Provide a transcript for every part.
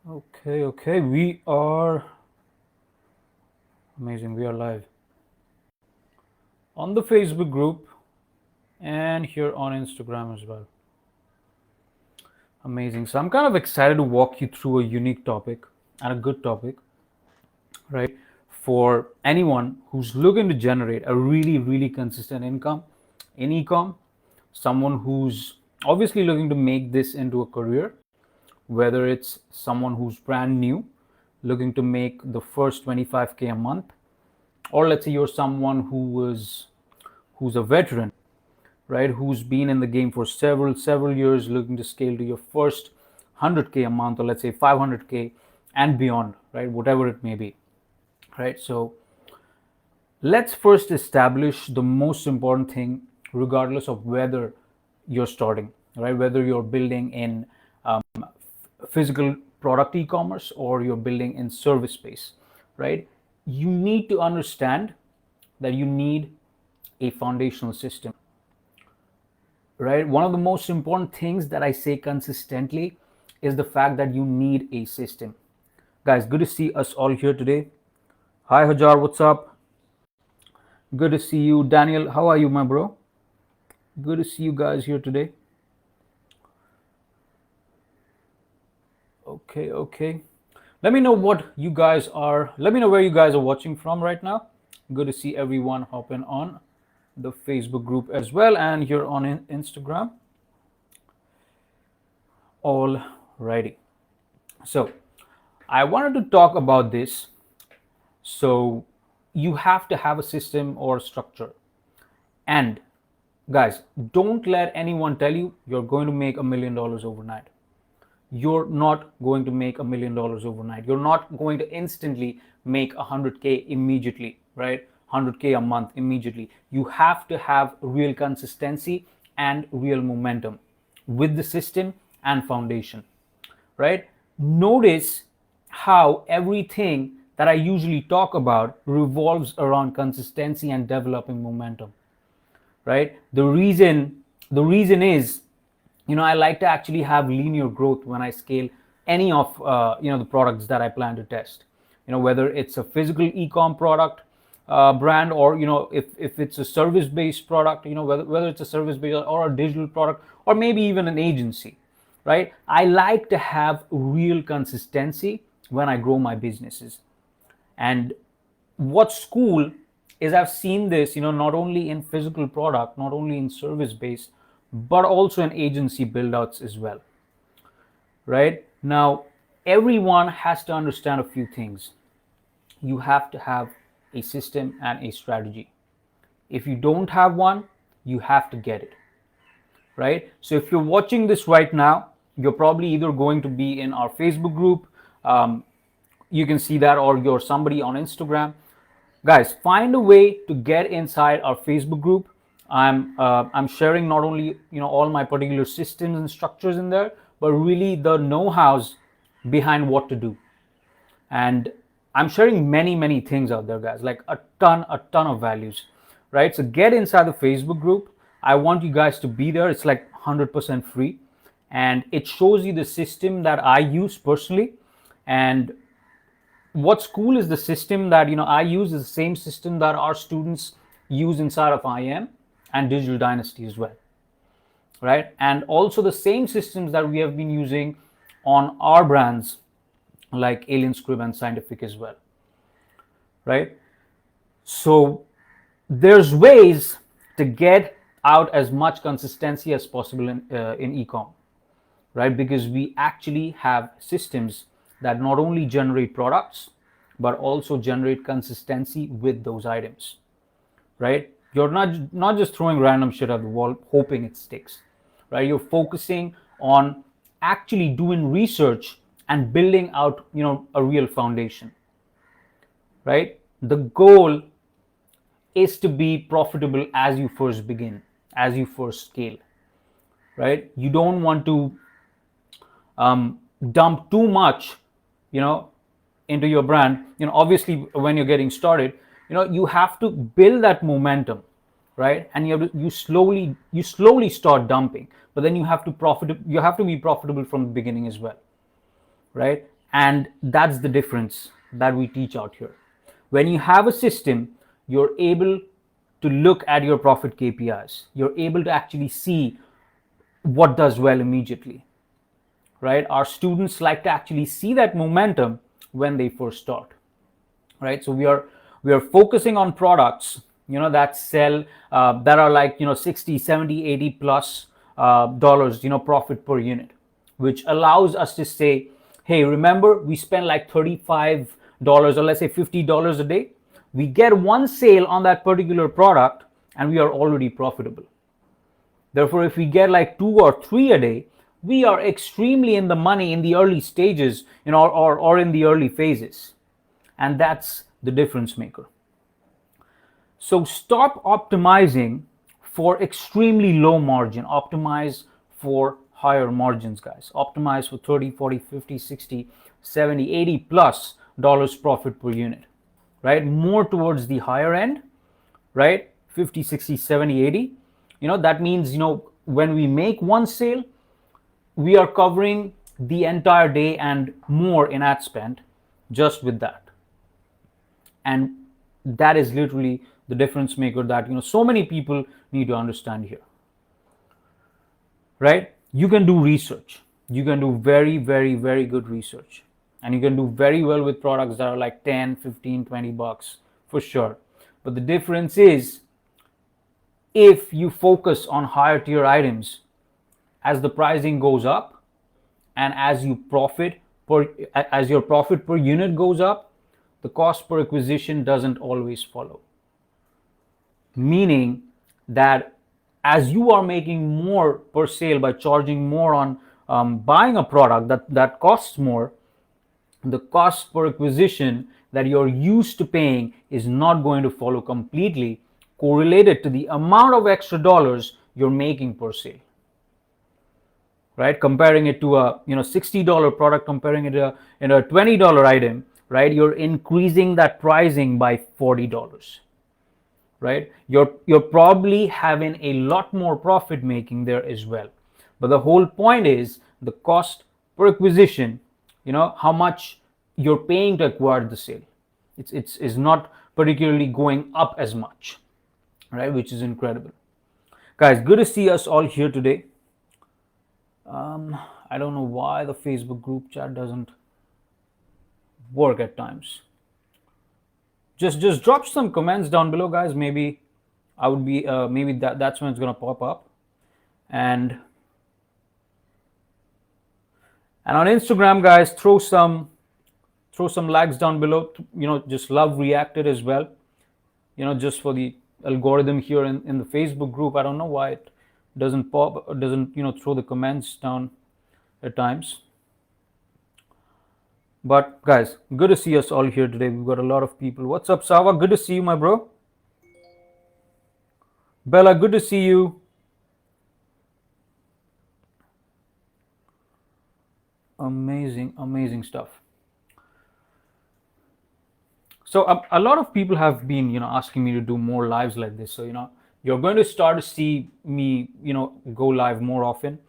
Okay, we are amazing. We are live on the Facebook group and here on Instagram as well. Amazing. So I'm kind of excited to walk you through a unique topic and a good topic, right? For anyone who's looking to generate a really consistent income in ecom, someone who's obviously looking to make this into a career, whether it's someone who's brand new looking to make the first 25K a month, or let's say you're someone who's a veteran, right, who's been in the game for several years looking to scale to your first 100K a month, or let's say 500K and beyond, right, whatever it may be, right? So let's first establish the most important thing, regardless of whether you're starting, right, whether you're building in physical product e-commerce or you're building in service space, right? You need to understand that you need a foundational system, right? One of the most important things that I say consistently is the fact that you need a system. Guys, good to see us all here today. Hi Hajar, what's up? Good to see you. Daniel, how are you, my bro? Good to see you guys here today. Okay. Let me know what you guys are, let me know where you guys are watching from right now. Good to see everyone hopping on the Facebook group as well and here on Instagram. All righty. So I wanted to talk about this. So you have to have a system or structure. And guys, don't let anyone tell you you're going to make $1 million overnight. You're not going to make $1 million overnight. You're not going to instantly make 100K immediately, right? 100K a month immediately. You have to have real consistency and real momentum with the system and foundation, right? Notice how everything that I usually talk about revolves around consistency and developing momentum, right? The reason is, I like to actually have linear growth when I scale any of the products that I plan to test. Whether it's a physical e-com product brand, or if it's a service-based product, whether it's a service-based or a digital product, or maybe even an agency, right? I like to have real consistency when I grow my businesses. And what's cool is I've seen this, not only in physical product, not only in service based, but also in agency build outs as well, right? Now, everyone has to understand a few things. You have to have a system and a strategy. If you don't have one, you have to get it, right? So if you're watching this right now, you're probably either going to be in our Facebook group, you can see that, or you're somebody on Instagram. Guys, find a way to get inside our Facebook group. I'm sharing not only all my particular systems and structures in there, but really the know-hows behind what to do. And I'm sharing many things out there, guys, like a ton of values, right? So get inside the Facebook group. I want you guys to be there. It's like 100% free, and it shows you the system that I use personally. And what's cool is the system that I use is the same system that our students use inside of IM and Digital Dynasty as well, right? And also the same systems that we have been using on our brands like Alien Scrib and Scientific as well, right? So there's ways to get out as much consistency as possible in ecom, right? Because we actually have systems that not only generate products, but also generate consistency with those items, right? You're not just throwing random shit at the wall hoping it sticks, right? You're focusing on actually doing research and building out a real foundation, right? The goal is to be profitable as you first begin, as you first scale, right? You don't want to dump too much into your brand. Obviously when you're getting started, you have to build that momentum, right? And you slowly start dumping, but then you have to be profitable from the beginning as well, right? And that's the difference that we teach out here. When you have a system, you're able to look at your profit KPIs. You're able to actually see what does well immediately, right? Our students like to actually see that momentum when they first start, right? So we are focusing on products, that sell, that are like 60, 70, 80 plus dollars, profit per unit, which allows us to say, hey, remember, we spend like $35 or let's say $50 a day. We get one sale on that particular product and we are already profitable. Therefore, if we get like 2 or 3 a day, we are extremely in the money in the early stages, or in the early phases. And that's the difference maker. So stop optimizing for extremely low margin. Optimize for higher margins, guys. Optimize for 30, 40, 50, 60, 70, 80 plus dollars profit per unit, right? More towards the higher end, right? 50, 60, 70, 80. That means, when we make one sale, we are covering the entire day and more in ad spend just with that. And that is literally the difference maker that so many people need to understand here, right? You can do research. You can do very, very, very good research, and you can do very well with products that are like 10, 15, 20 bucks for sure. But the difference is, if you focus on higher tier items, as the pricing goes up and as your profit per unit goes up, the cost per acquisition doesn't always follow. Meaning that as you are making more per sale by charging more on buying a product that costs more, the cost per acquisition that you're used to paying is not going to follow completely correlated to the amount of extra dollars you're making per sale. Right? Comparing it to a $60 product, comparing it to a $20 item, right? You're increasing that pricing by $40. Right? You're probably having a lot more profit making there as well. But the whole point is the cost per acquisition, how much you're paying to acquire the sale. It's not particularly going up as much, right? Which is incredible. Guys, good to see us all here today. I don't know why the Facebook group chat doesn't work at times. Just drop some comments down below, guys. Maybe I would be maybe that's when it's gonna pop up. And on Instagram, guys, throw some likes down below. Just love reacted as well. Just for the algorithm here in the Facebook group. I don't know why it doesn't pop, doesn't throw the comments down at times. But guys, good to see us all here today. We've got a lot of people. What's up, Sava? Good to see you, my bro. Bella, good to see you. Amazing stuff. So a lot of people have been asking me to do more lives like this. So you're going to start to see me go live more often.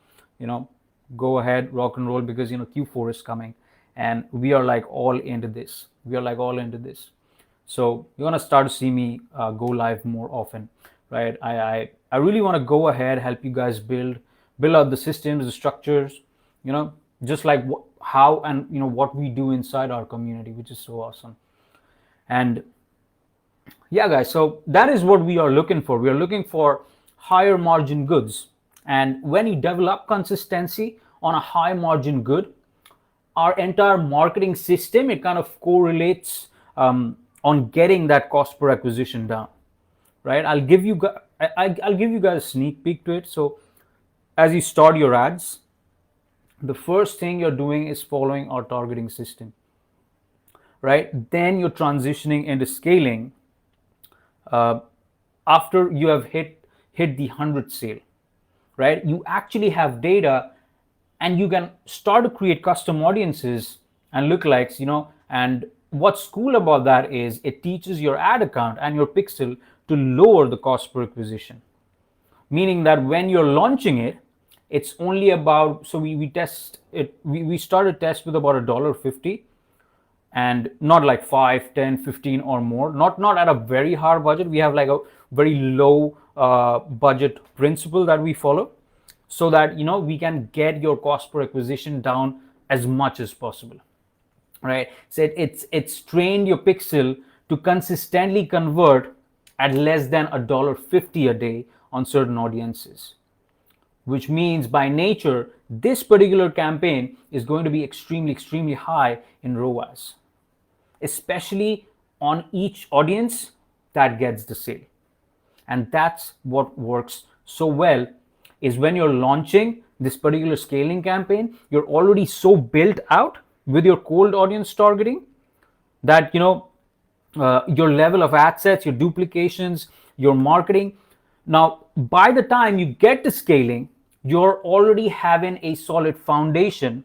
Go ahead, rock and roll, because Q4 is coming and we are like all into this. So you're gonna start to see me go live more often, right? I really want to go ahead, help you guys build out the systems, the structures, just like how and what we do inside our community, which is so awesome. And yeah, guys, so that is what we are looking for. We are looking for higher margin goods. And when you develop consistency on a high margin good, our entire marketing system, it kind of correlates on getting that cost per acquisition down, right? I'll give you guys a sneak peek to it. So as you start your ads, the first thing you're doing is following our targeting system, right? Then you're transitioning into scaling after you have hit the 100th sale, right? You actually have data and you can start to create custom audiences and lookalikes, and what's cool about that is it teaches your ad account and your pixel to lower the cost per acquisition, meaning that when you're launching it, it's only about, so we test it, we started test with about $1.50, and not like 5, 10, 15 or more, not at a very hard budget. We have like a very low budget principle that we follow, so that we can get your cost per acquisition down as much as possible, right? So it's trained your pixel to consistently convert at less than $1.50 a day on certain audiences, which means by nature this particular campaign is going to be extremely high in ROAS, especially on each audience that gets the sale. And that's what works so well, is when you're launching this particular scaling campaign, you're already so built out with your cold audience targeting that your level of ad sets, your duplications, your marketing. Now, by the time you get to scaling, you're already having a solid foundation,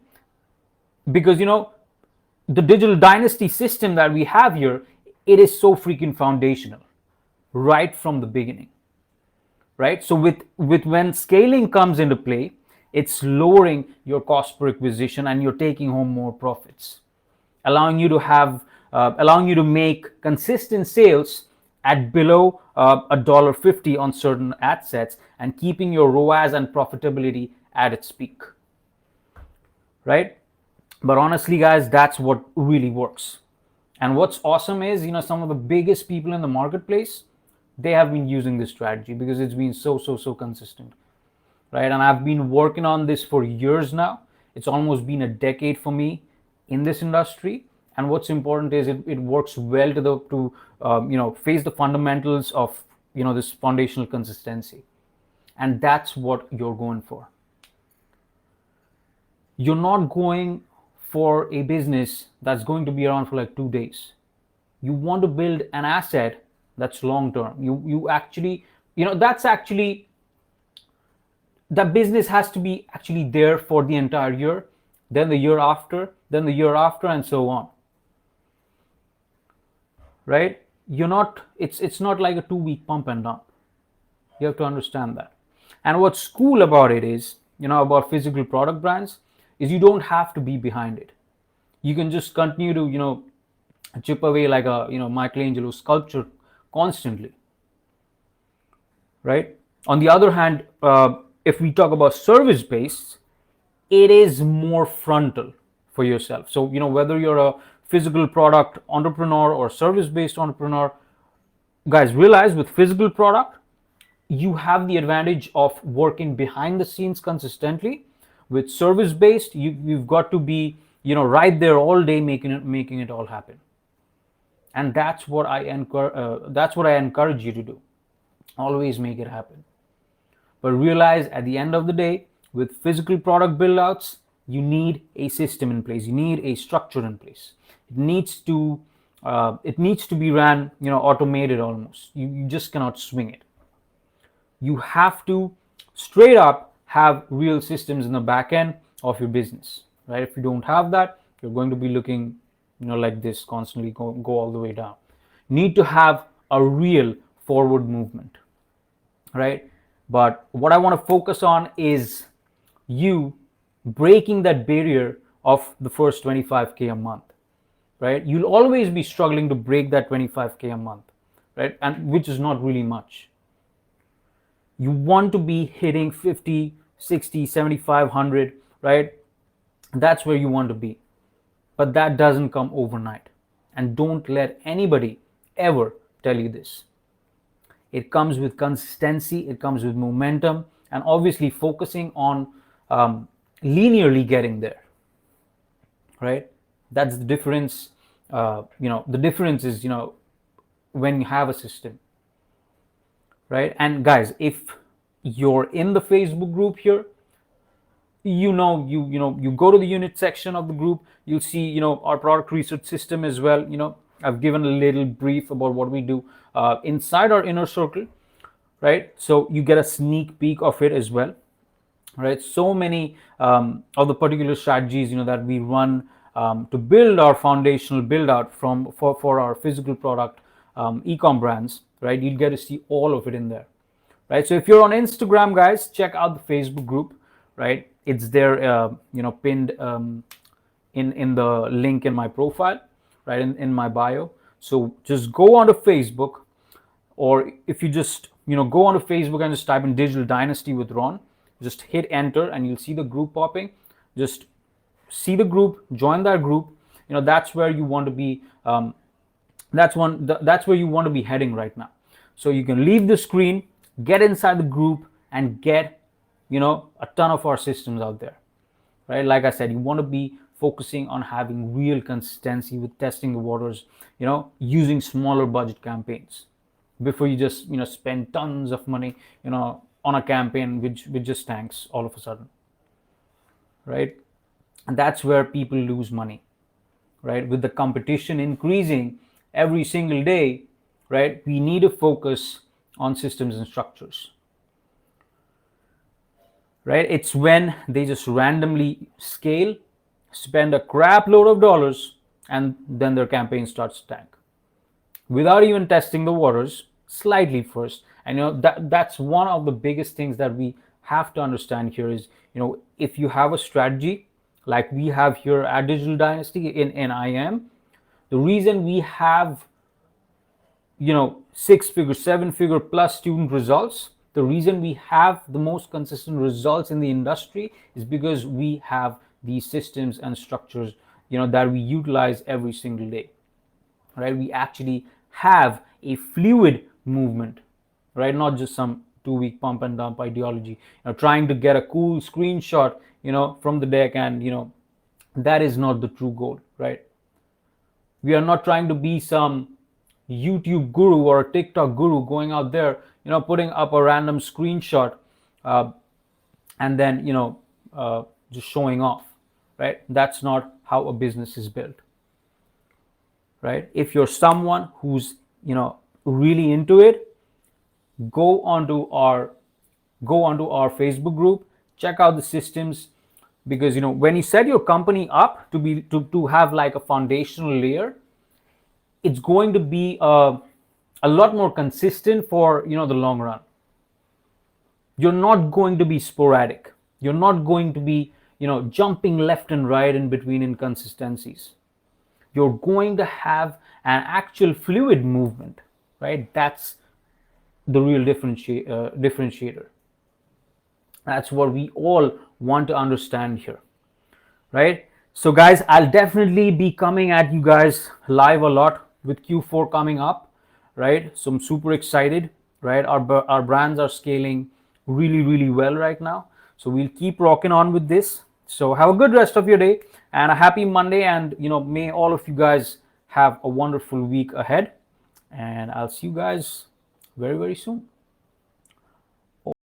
because the digital dynasty system that we have here, it is so freaking foundational right from the beginning, right? So with when scaling comes into play, it's lowering your cost per acquisition and you're taking home more profits, allowing you to make consistent sales at below $1.50 on certain ad sets, and keeping your ROAS and profitability at its peak, right? But honestly, guys, that's what really works. And what's awesome is, some of the biggest people in the marketplace, they have been using this strategy because it's been so consistent, right? And I've been working on this for years now. It's almost been a decade for me in this industry. And what's important is it works well to face the fundamentals of this foundational consistency, and that's what you're going for. You're not going for a business that's going to be around for like 2 days. You want to build an asset that's long term. You actually, that's actually, the business has to be actually there for the entire year, then the year after, then the year after, and so on, right? It's not like a 2-week pump and dump. You have to understand that. And what's cool about it is, about physical product brands, is you don't have to be behind it. You can just continue to chip away like a Michelangelo sculpture constantly, right? On the other hand, if we talk about service based, it is more frontal for yourself. So whether you're a physical product entrepreneur or service based entrepreneur, guys, realize with physical product, you have the advantage of working behind the scenes consistently. With service based, you've got to be right there all day making it all happen. And that's what I encourage you to do. Always make it happen. But realize at the end of the day, with physical product build outs, you need a system in place. You need a structure in place. It needs to be ran, automated almost. You just cannot swing it. You have to straight up have real systems in the back end of your business, right? If you don't have that, you're going to be looking, like this, constantly go all the way down. Need to have a real forward movement, right? But what I want to focus on is you breaking that barrier of the first 25K a month, right? You'll always be struggling to break that 25K a month, right? And which is not really much. You want to be hitting 50, 60, 75, 100, right? That's where you want to be. But that doesn't come overnight. And don't let anybody ever tell you this. It comes with consistency, it comes with momentum, and obviously focusing on linearly getting there, right? That's the difference. The difference is, when you have a system, right? And guys, if you're in the Facebook group here, you go to the unit section of the group, you'll see our product research system as well. I've given a little brief about what we do inside our inner circle, right? So you get a sneak peek of it as well, right? So many of the particular strategies that we run to build our foundational build out for our physical product e-com brands, right? You'll get to see all of it in there, right? So if you're on Instagram, guys, check out the Facebook group, right? It's there, pinned in the link in my profile, right, in my bio. So just go onto Facebook, or if you just go onto Facebook and just type in Digital Dynasty with Ron, just hit enter and you'll see the group popping. Just see the group, join that group. That's where you want to be. That's where you want to be heading right now. So you can leave the screen, get inside the group, and get a ton of our systems out there, right? Like I said, you want to be focusing on having real consistency with testing the waters, using smaller budget campaigns before you just spend tons of money on a campaign which just tanks all of a sudden, right? And that's where people lose money, right? With the competition increasing every single day, right, we need to focus on systems and structures, right? It's when they just randomly scale, spend a crap load of dollars, and then their campaign starts to tank without even testing the waters slightly first. And that's one of the biggest things that we have to understand here is, if you have a strategy like we have here at Digital Dynasty in IM, the reason we have 6-figure, 7-figure plus student results, the reason we have the most consistent results in the industry is because we have these systems and structures that we utilize every single day, right? We actually have a fluid movement, right? Not just some 2-week pump and dump ideology, trying to get a cool screenshot from the deck, and that is not the true goal, right? We are not trying to be some YouTube guru or a TikTok guru going out there, putting up a random screenshot and then just showing off, right? That's not how a business is built, right? If you're someone who's really into it, go onto our Facebook group, check out the systems, because when you set your company up to have like a foundational layer, it's going to be a lot more consistent for the long run. You're not going to be sporadic. You're not going to be jumping left and right in between inconsistencies. You're going to have an actual fluid movement, right? That's the real differentiator. That's what we all want to understand here, right? So guys, I'll definitely be coming at you guys live a lot with Q4 coming up, right? So I'm super excited, right? Our brands are scaling really, really well right now. So we'll keep rocking on with this. So have a good rest of your day and a happy Monday, and may all of you guys have a wonderful week ahead, and I'll see you guys very, very soon.